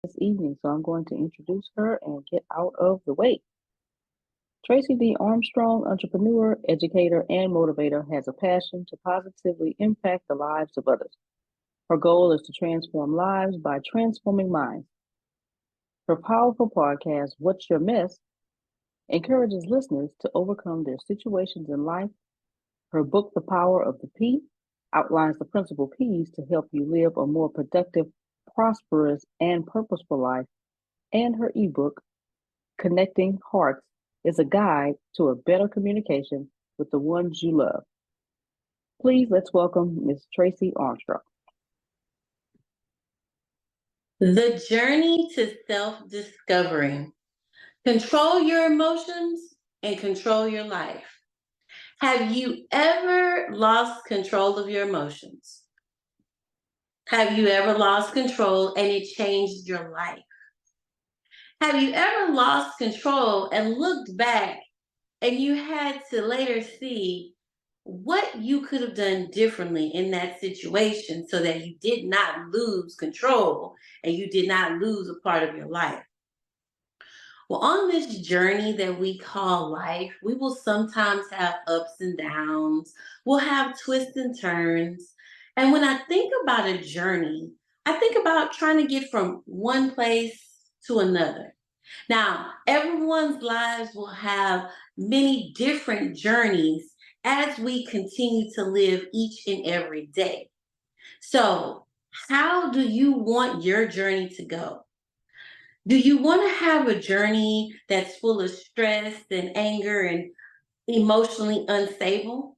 this evening, so I'm going to introduce her and get out of the way. Tracey D. Armstrong, entrepreneur, educator, and motivator, has a passion to positively impact the lives of others. Her goal is to transform lives by transforming minds. Her powerful podcast, What's Your Mess, encourages listeners to overcome their situations in life. Her book, The Power of the P, outlines the principal P's to help you live a more productive, prosperous, and purposeful life. And her ebook, Connecting Hearts, is a guide to a better communication with the ones you love. Please let's welcome Ms. Tracey Armstrong. The journey to self-discovery. Control your emotions and control your life. Have you ever lost control of your emotions? Have you ever lost control and it changed your life? Have you ever lost control and looked back and you had to later see what you could have done differently in that situation so that you did not lose control and you did not lose a part of your life? Well, on this journey that we call life, we will sometimes have ups and downs. We'll have twists and turns. And when I think about a journey, I think about trying to get from one place to another. Now, everyone's lives will have many different journeys as we continue to live each and every day. So, how do you want your journey to go? Do you want to have a journey that's full of stress and anger and emotionally unstable?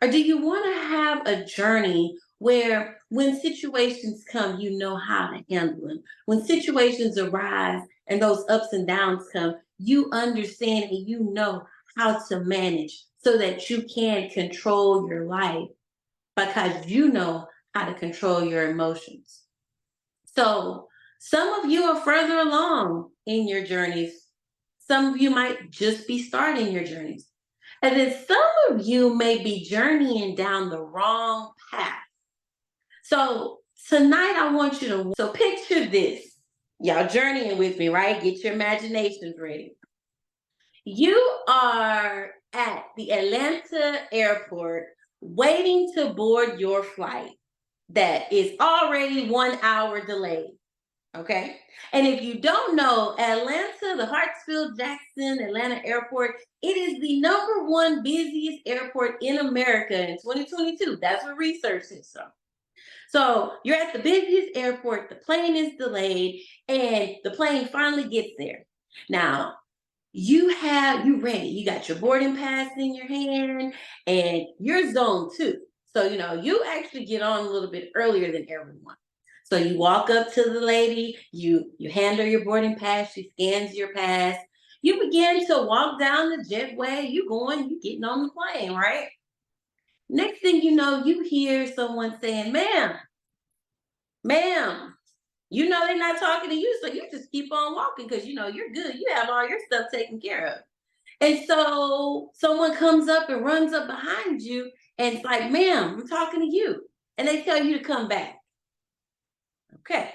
Or do you want to have a journey where when situations come, you know how to handle them? When situations arise and those ups and downs come, you understand and you know how to manage so that you can control your life because you know how to control your emotions. So, some of you are further along in your journeys. Some of you might just be starting your journeys. And then some of you may be journeying down the wrong path. So tonight I want you to, so picture this. Y'all journeying with me, right? Get your imaginations ready. You are at the Atlanta airport waiting to board your flight that is already 1 hour delayed. Okay. And if you don't know, Atlanta, the Hartsfield-Jackson Atlanta Airport, it is the #1 busiest airport in America in 2022. That's what research says. So you're at the busiest airport, the plane is delayed, and the plane finally gets there. Now, you ready. You got your boarding pass in your hand, and you're zone 2. So, you actually get on a little bit earlier than everyone. So you walk up to the lady, you hand her your boarding pass, she scans your pass. You begin to walk down the jetway, you getting on the plane, right? Next thing you know, you hear someone saying, ma'am, they're not talking to you, so you just keep on walking because you're good. You have all your stuff taken care of. And so someone comes up and runs up behind you and it's like, ma'am, I'm talking to you. And they tell you to come back. Okay.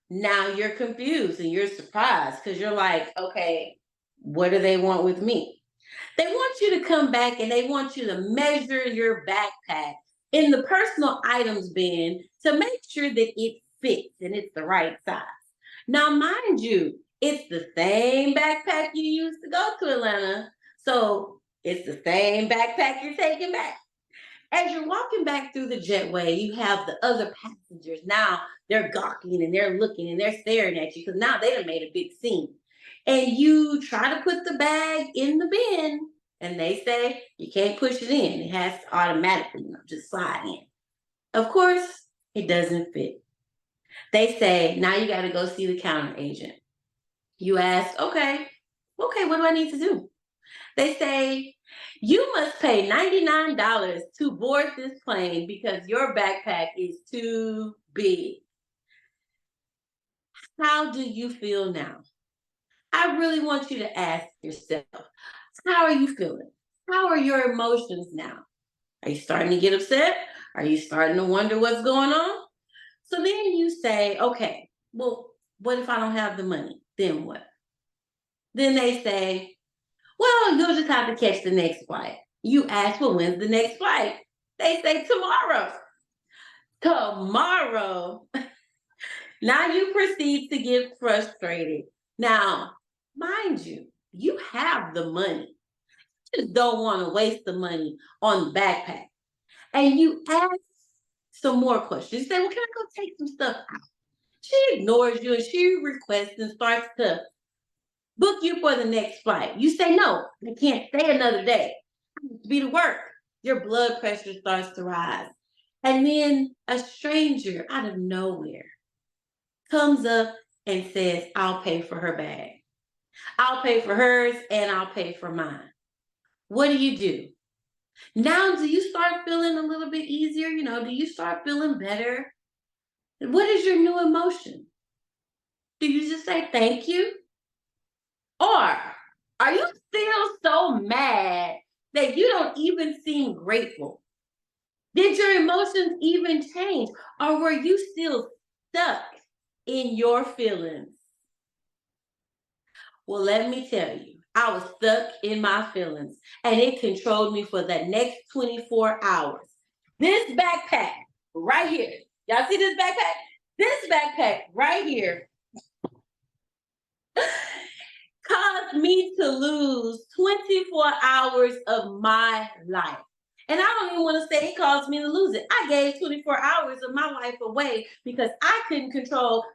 Now you're confused and you're surprised because you're like, okay, what do they want with me? They want you to come back and they want you to measure your backpack in the personal items bin to make sure that it fits and it's the right size. Now, mind you, it's the same backpack you used to go to Atlanta. So it's the same backpack you're taking back. As you're walking back through the jetway, you have the other passengers. Now they're gawking and they're looking and they're staring at you because now they done made a big scene. And you try to put the bag in the bin and they say you can't push it in. It has to automatically, just slide in. Of course, it doesn't fit. They say, now you got to go see the counter agent. You ask, okay, what do I need to do? They say, you must pay $99 to board this plane because your backpack is too big. How do you feel now? I really want you to ask yourself, how are you feeling? How are your emotions now? Are you starting to get upset? Are you starting to wonder what's going on? So then you say, okay, well, what if I don't have the money? Then what? Then they say, well, you'll just have to catch the next flight. You ask, well, when's the next flight? They say tomorrow. Tomorrow. Now you proceed to get frustrated. Now, mind you, you have the money. You just don't want to waste the money on the backpack. And you ask some more questions. You say, well, can I go take some stuff out? She ignores you and she requests and starts to book you for the next flight. You say, no, I can't stay another day. I need to be to work. Your blood pressure starts to rise. And then a stranger out of nowhere comes up and says, I'll pay for her bag. I'll pay for hers and I'll pay for mine. What do? Now, do you start feeling a little bit easier? Do you start feeling better? What is your new emotion? Do you just say thank you? Or are you still so mad that you don't even seem grateful? Did your emotions even change? Or were you still stuck in your feelings? Well, let me tell you, I was stuck in my feelings and it controlled me for the next 24 hours. This backpack right here, y'all see this backpack? This backpack right here caused me to lose 24 hours of my life. And I don't even want to say it caused me to lose it. I gave 24 hours of my life away because I didn't control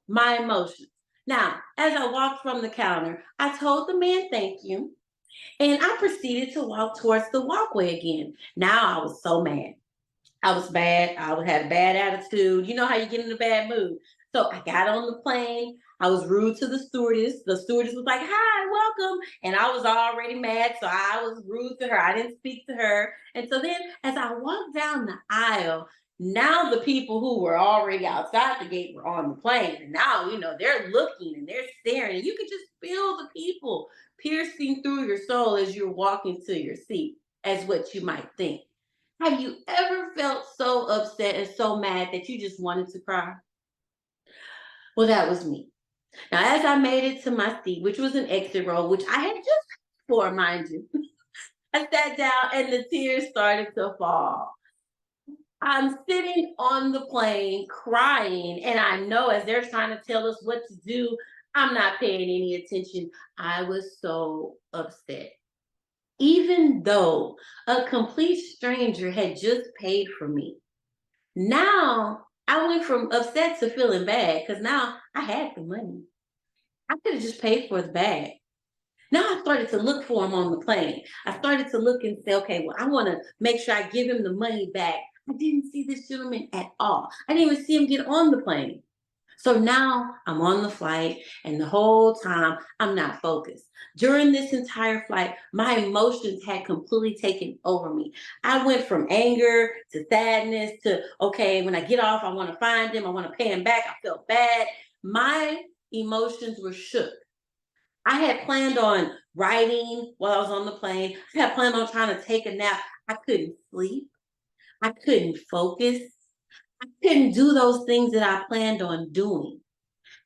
my emotions. Now, as I walked from the counter, I told the man thank you, and I proceeded to walk towards the walkway again. Now I was so mad. I was bad. I had a bad attitude. You know how you get in a bad mood. So I got on the plane. I was rude to the stewardess. The stewardess was like, hi, welcome. And I was already mad. So I was rude to her. I didn't speak to her. And so then as I walked down the aisle, now the people who were already outside the gate were on the plane. And now, they're looking and they're staring. And you could just feel the people piercing through your soul as you're walking to your seat, as what you might think. Have you ever felt so upset and so mad that you just wanted to cry? Well, that was me. Now, as I made it to my seat, which was an exit row, which I had just paid for, mind you, I sat down and the tears started to fall. I'm sitting on the plane crying, and I know as they're trying to tell us what to do, I'm not paying any attention. I was so upset. Even though a complete stranger had just paid for me. Now I went from upset to feeling bad because now I had the money. I could have just paid for the bag. Now I started to look for him on the plane. I started to look and say, okay, well, I want to make sure I give him the money back. I didn't see this gentleman at all. I didn't even see him get on the plane. So now I'm on the flight, and the whole time I'm not focused. During this entire flight, my emotions had completely taken over me. I went from anger to sadness to, okay, when I get off, I want to find him. I want to pay him back. I felt bad. My emotions were shook. I had planned on writing while I was on the plane. I had planned on trying to take a nap. I couldn't sleep. I couldn't focus. I couldn't do those things that I planned on doing.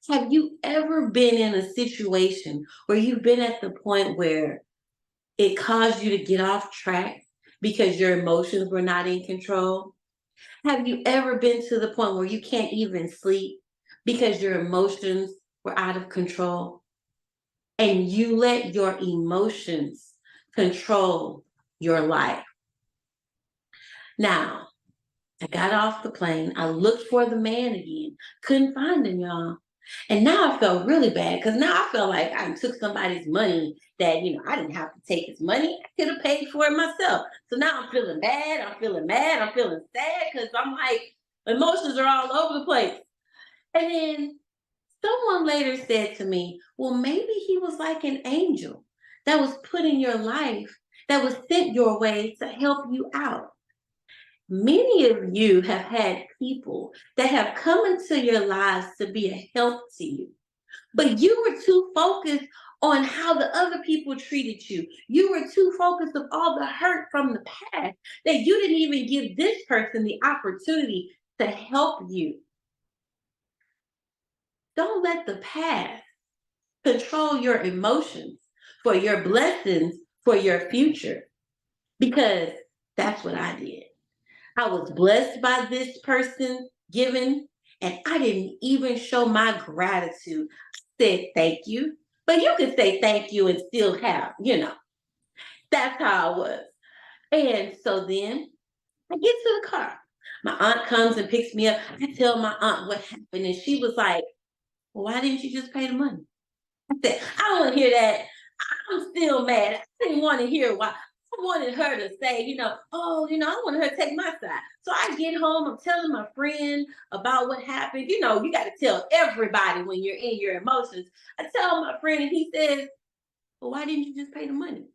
Have you ever been in a situation where you've been at the point where it caused you to get off track because your emotions were not in control? Have you ever been to the point where you can't even sleep because your emotions were out of control? And you let your emotions control your life. Now, I got off the plane. I looked for the man again. Couldn't find him, y'all. And now I felt really bad because now I felt like I took somebody's money that, I didn't have to take his money. I could have paid for it myself. So now I'm feeling bad. I'm feeling mad. I'm feeling sad because I'm like, emotions are all over the place. And then someone later said to me, well, maybe he was like an angel that was put in your life, that was sent your way to help you out. Many of you have had people that have come into your lives to be a help to you, but you were too focused on how the other people treated you. You were too focused on all the hurt from the past that you didn't even give this person the opportunity to help you. Don't let the past control your emotions for your blessings for your future. Because that's what I did. I was blessed by this person giving, and I didn't even show my gratitude. I said thank you. But you can say thank you and still have, that's how I was. And so then I get to the car. My aunt comes and picks me up. I tell my aunt what happened, and she was like, well, why didn't you just pay the money? I said, I don't want to hear that. I'm still mad. I didn't want to hear why. I wanted her to say, I wanted her to take my side. So I get home, I'm telling my friend about what happened. You got to tell everybody when you're in your emotions. I tell my friend, and he says, well, why didn't you just pay the money?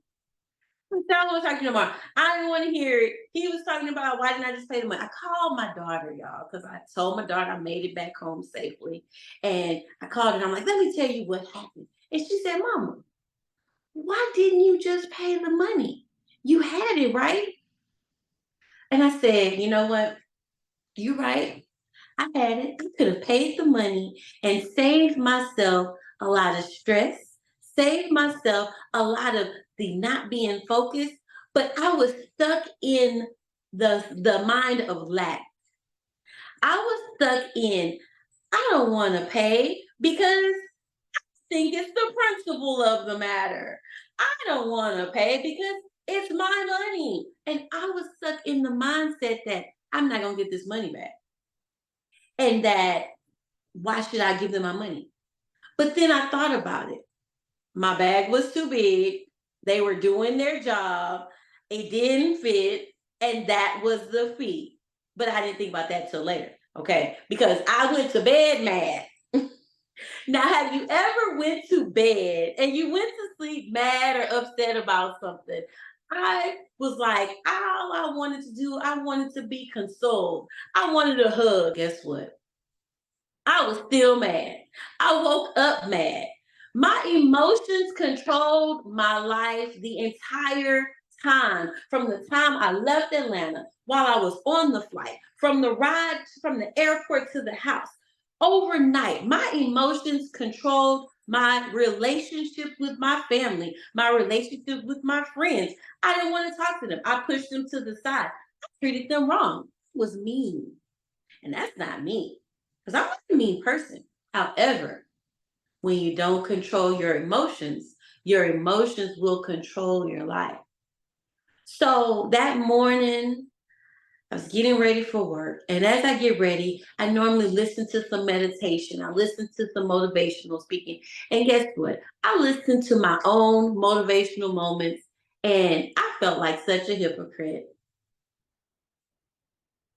I don't want to talk to you no more. I didn't want to hear it. He was talking about why didn't I just pay the money? I called my daughter, y'all, because I told my daughter I made it back home safely. And I called her and I'm like, let me tell you what happened. And she said, Mama, why didn't you just pay the money? You had it, right? And I said, you know what? You're right. I had it. I could have paid the money and saved myself a lot of stress, saved myself a lot of the not being focused, but I was stuck in the mind of lack. I was stuck in, I don't want to pay because think it's the principle of the matter. I don't want to pay because it's my money. And I was stuck in the mindset that I'm not going to get this money back. And that why should I give them my money? But then I thought about it. My bag was too big. They were doing their job. It didn't fit. And that was the fee. But I didn't think about that till later. Okay. Because I went to bed mad. Now, have you ever went to bed and you went to sleep mad or upset about something? I was like, all I wanted to do, I wanted to be consoled. I wanted a hug. Guess what? I was still mad. I woke up mad. My emotions controlled my life the entire time. From the time I left Atlanta, while I was on the flight, from the ride from the airport to the house, overnight, my emotions controlled my relationship with my family, my relationship with my friends. I didn't want to talk to them. I pushed them to the side. I treated them wrong. It was mean. And that's not me. Because I'm not a mean person. However, when you don't control your emotions will control your life. So that morning, I was getting ready for work. And as I get ready, I normally listen to some meditation. I listen to some motivational speaking. And guess what? I listened to my own motivational moments and I felt like such a hypocrite.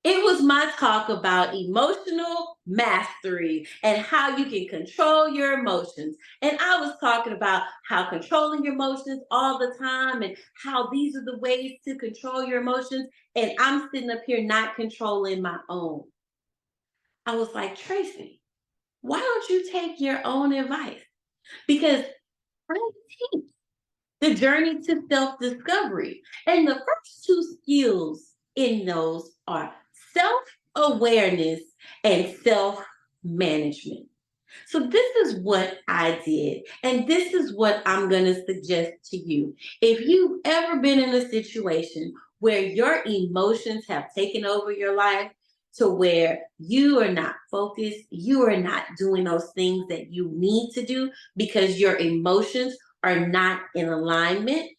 It was my talk about emotional mastery and how you can control your emotions. And I was talking about how controlling your emotions all the time and how these are the ways to control your emotions. And I'm sitting up here not controlling my own. I was like, Tracey, why don't you take your own advice? Because I teach the journey to self discovery. And the first two skills in those are self awareness and self management. So, this is what I did, and this is what I'm going to suggest to you. If you've ever been in a situation where your emotions have taken over your life, to where you are not focused, you are not doing those things that you need to do because your emotions are not in alignment.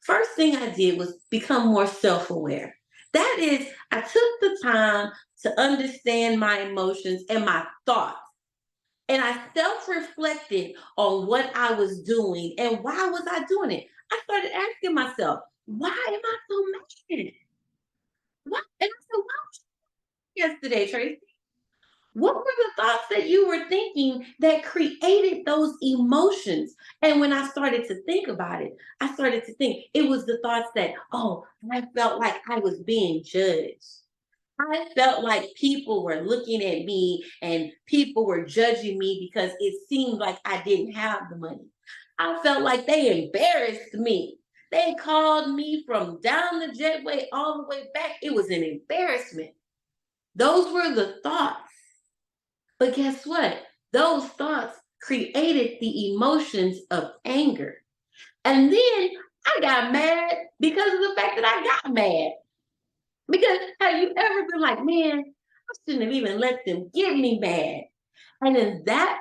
First thing I did was become more self aware. That is, I took the time to understand my emotions and my thoughts. And I self reflected on what I was doing and why was I doing it. I started asking myself, why am I so mad? What? And I said, why was you yesterday, Tracy? What were the thoughts that you were thinking that created those emotions? And when I started to think about it, I started to think it was the thoughts that, oh, I felt like I was being judged. I felt like people were looking at me and people were judging me because it seemed like I didn't have the money. I felt like they embarrassed me. They called me from down the jetway all the way back. It was an embarrassment. Those were the thoughts. But guess what? those thoughts created the emotions of anger. And then I got mad because of the fact that I got mad. Because have you ever been like, man, I shouldn't have even let them get me mad? And then that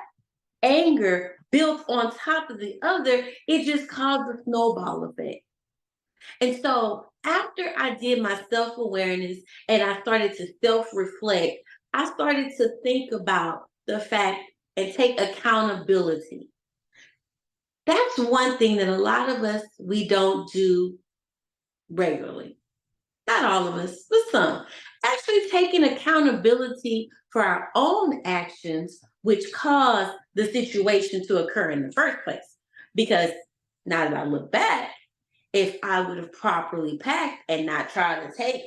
anger built on top of the other, it just caused a snowball effect. And so after I did my self awareness and I started to self reflect, I started to think about the fact and take accountability. That's one thing that a lot of us, we don't do regularly. Not all of us, but some. Actually taking accountability for our own actions, which caused the situation to occur in the first place. Because now that I look back, if I would have properly packed and not tried to take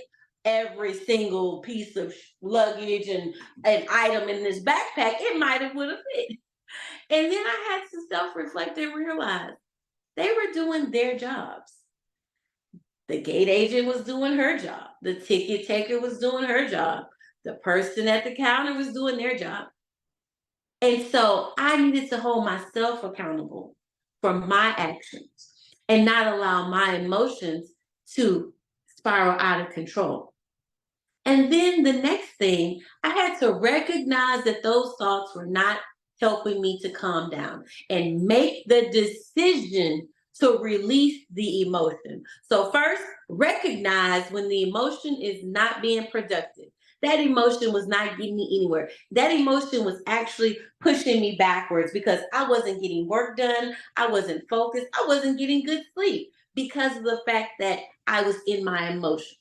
every single piece of luggage and an item in this backpack, it might have would have fit. And then I had to self-reflect and realize they were doing their jobs. The gate agent was doing her job. The ticket taker was doing her job. The person at the counter was doing their job. And so I needed to hold myself accountable for my actions and not allow my emotions to spiral out of control. And then the next thing, I had to recognize that those thoughts were not helping me to calm down and make the decision to release the emotion. So, first, recognize when the emotion is not being productive. That emotion was not getting me anywhere. That emotion was actually pushing me backwards because I wasn't getting work done. I wasn't focused. I wasn't getting good sleep because of the fact that I was in my emotions.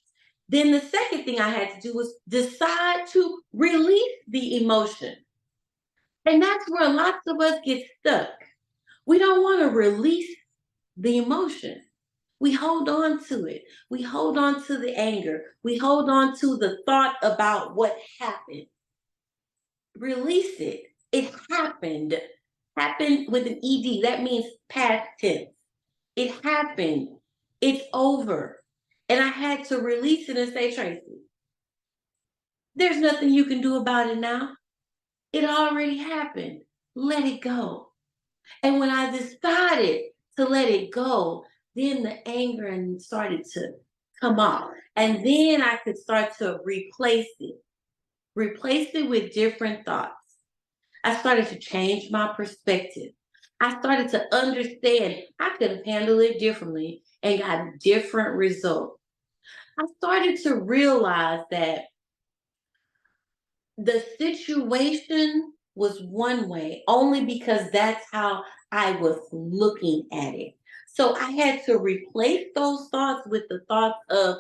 Then the second thing I had to do was decide to release the emotion. And that's where lots of us get stuck. We don't want to release the emotion. We hold on to it. We hold on to the anger. We hold on to the thought about what happened. Release it. It happened. Happened with an ED. That means past tense. It happened. It's over. And I had to release it and say, Tracey, there's nothing you can do about it now. It already happened. Let it go. And when I decided to let it go, then the anger started to come off. And then I could start to replace it with different thoughts. I started to change my perspective. I started to understand I could have handled it differently and got a different result. I started to realize that the situation was one way only because that's how I was looking at it. So I had to replace those thoughts with the thoughts of,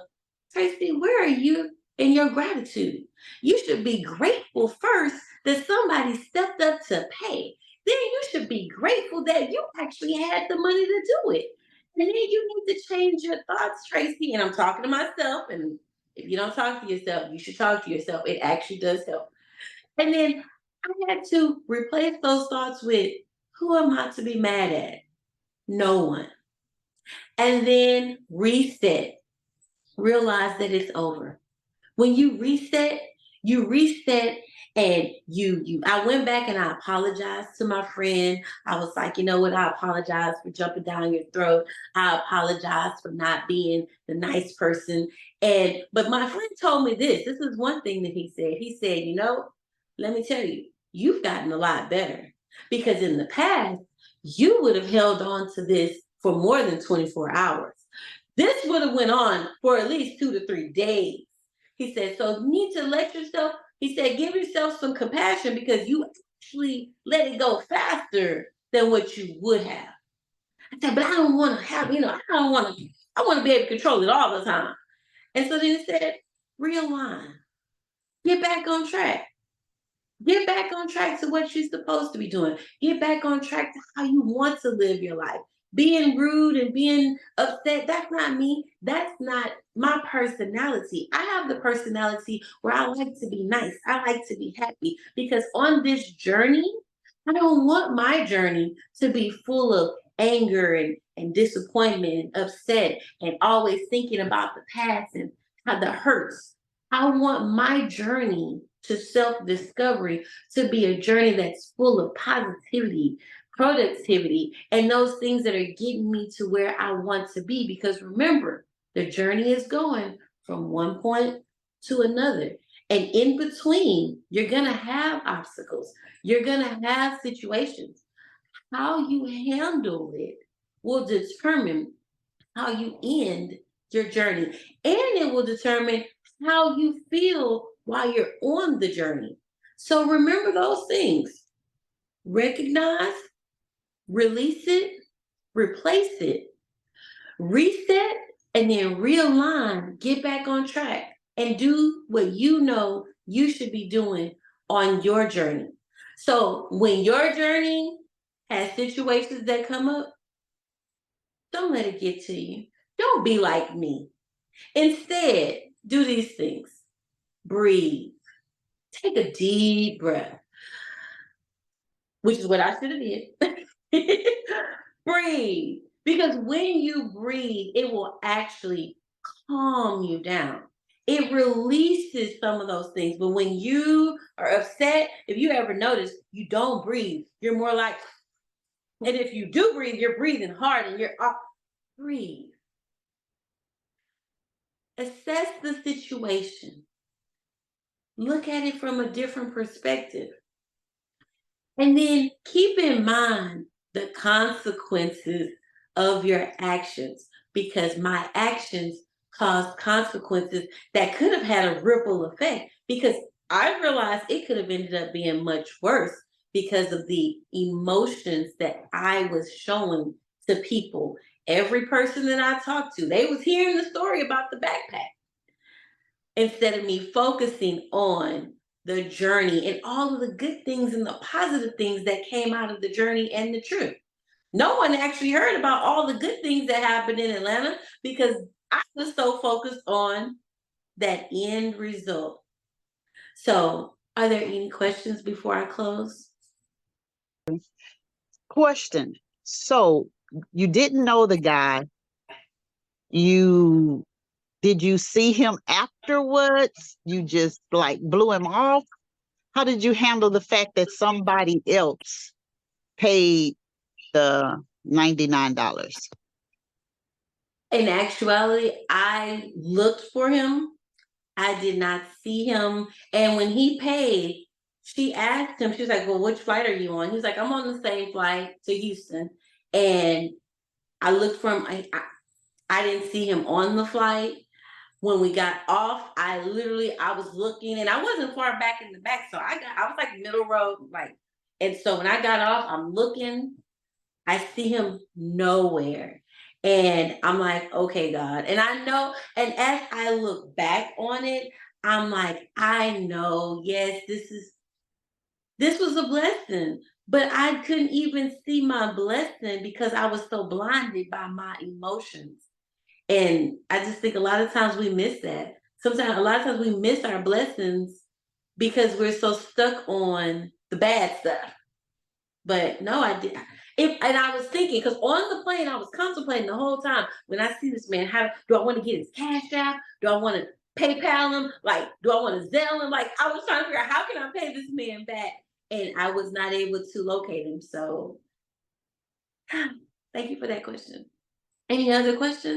Tracy, where are you in your gratitude? You should be grateful first that somebody stepped up to pay. Then you should be grateful that you actually had the money to do it. And then you need to change your thoughts, Tracy. And I'm talking to myself. And if you don't talk to yourself, you should talk to yourself. It actually does help. And then I had to replace those thoughts with, who am I to be mad at? No one. And then reset. Realize that it's over. When you reset and you I went back and I apologized to my friend. I was like, you know what? I apologize for jumping down your throat. I apologize for not being the nice person. And but my friend told me this. This is one thing that he said. He said, you know, let me tell you, you've gotten a lot better. Because in the past, you would have held on to this for more than 24 hours. This would have went on for at least 2 to 3 days. He said, so you need to let yourself, he said, give yourself some compassion because you actually let it go faster than what you would have. I said, but I don't want to have, I don't want to, I want to be able to control it all the time. And so then he said, realign, get back on track. Get back on track to what you're supposed to be doing. Get back on track to how you want to live your life. Being rude and being upset, that's not me. That's not my personality. I have the personality where I like to be nice. I like to be happy because on this journey, I don't want my journey to be full of anger and disappointment and upset and always thinking about the past and how the hurts. I want my journey to self-discovery to be a journey that's full of positivity, productivity, and those things that are getting me to where I want to be. Because remember, the journey is going from one point to another. And in between, you're going to have obstacles. You're going to have situations. How you handle it will determine how you end your journey. And it will determine how you feel while you're on the journey. So remember those things. Recognize, release it, replace it, reset, and then realign, get back on track, and do what you know you should be doing on your journey. So when your journey has situations that come up, don't let it get to you. Don't be like me. Instead, do these things. Breathe. Take a deep breath, which is what I should have did. Breathe. Because when you breathe, it will actually calm you down. It releases some of those things. But when you are upset, if you ever notice, you don't breathe. You're more like, and if you do breathe, you're breathing hard and you're up. Breathe. Assess the situation. Look at it from a different perspective. And then keep in mind the consequences of your actions, because my actions caused consequences that could have had a ripple effect, because I realized it could have ended up being much worse because of the emotions that I was showing to people. Every person that I talked to, they was hearing the story about the backpack instead of me focusing on the journey and all of the good things and the positive things that came out of the journey and the trip. No one actually heard about all the good things that happened in Atlanta because I was so focused on that end result. So, are there any questions before I close? Question. So you didn't know the guy. Did you see him afterwards? You just like blew him off? How did you handle the fact that somebody else paid the $99? In actuality, I looked for him. I did not see him. And when he paid, she asked him, she was like, well, which flight are you on? He was like, I'm on the same flight to Houston. And I looked for him. I didn't see him on the flight. When we got off, I was looking and I wasn't far back in the back. So I was like middle row, like, and so when I got off, I'm looking, I see him nowhere. And I'm like, okay, God. And I know, and as I look back on it, I'm like, I know, yes, this was a blessing. But I couldn't even see my blessing because I was so blinded by my emotions. And I just think a lot of times we miss that. A lot of times we miss our blessings because we're so stuck on the bad stuff. But no, I did. And I was thinking, because on the plane, I was contemplating the whole time. When I see this man, how do I want to get his cash out? Do I want to PayPal him? Like, do I want to Zelle him? Like, I was trying to figure out how can I pay this man back, and I was not able to locate him. So, thank you for that question. Any other questions?